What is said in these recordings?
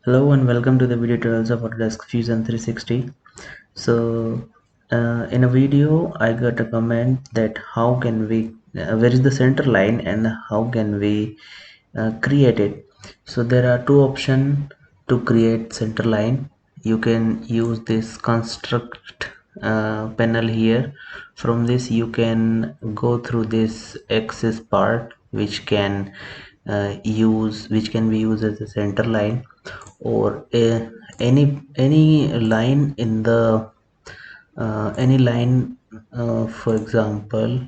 Hello and welcome to the video tutorials of Autodesk Fusion 360. So in a video I got a comment that how can we where is the center line and how can we create it. So there are two options to create center line. You can use this construct panel here. From this you can go through this axis part which can be used as a center line, or any line in the any line. For example,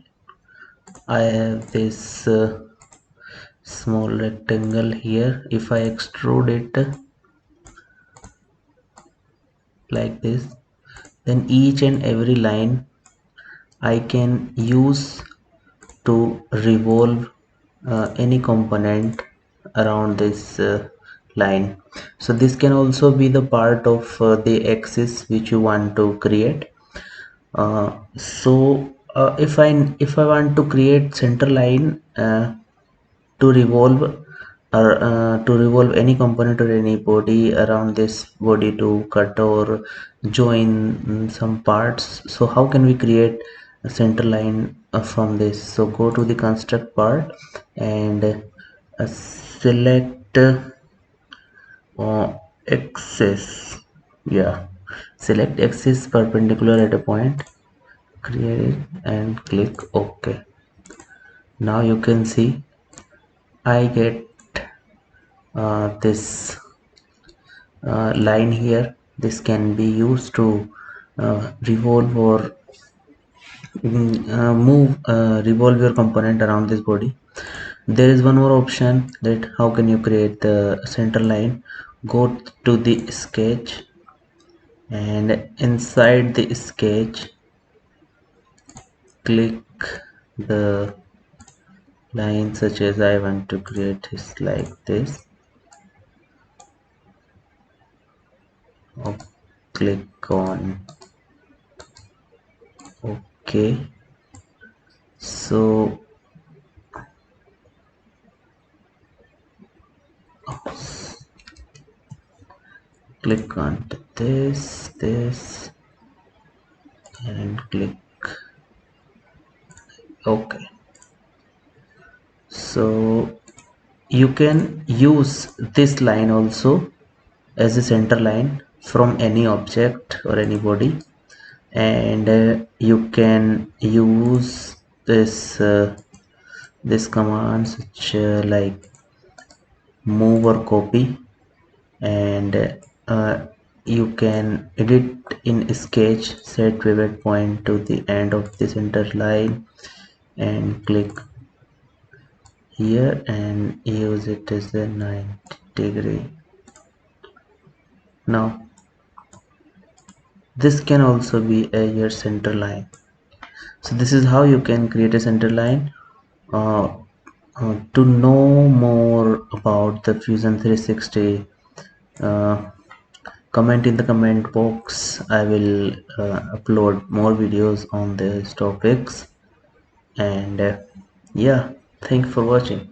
I have this small rectangle here. If I extrude it like this, then each and every line I can use to revolve any component around this line. So this can also be the part of the axis which you want to create. If I want to create center line to revolve, or to revolve any component or any body around this body, to cut or join some parts, so how can we create a center line from this? So go to the construct part and select axis. Yeah, select axis perpendicular at a point, create it and click OK. Now you can see I get this line here. This can be used to revolve or revolve your component around this body. There is one more option, that how can you create the center line. Go to the sketch, and inside the sketch click the line, such as I want to create this like this. Click on OK. So click on this and click OK. So you can use this line also as a center line from any object or any body, and you can use this command, such like move or copy, and you can edit in sketch, set pivot point to the end of the center line and click here and use it as a 90-degree. Now this can also be your center line. So this is how you can create a center line. To know more about the Fusion 360, comment in the comment box. I will upload more videos on these topics, and yeah, thank you for watching.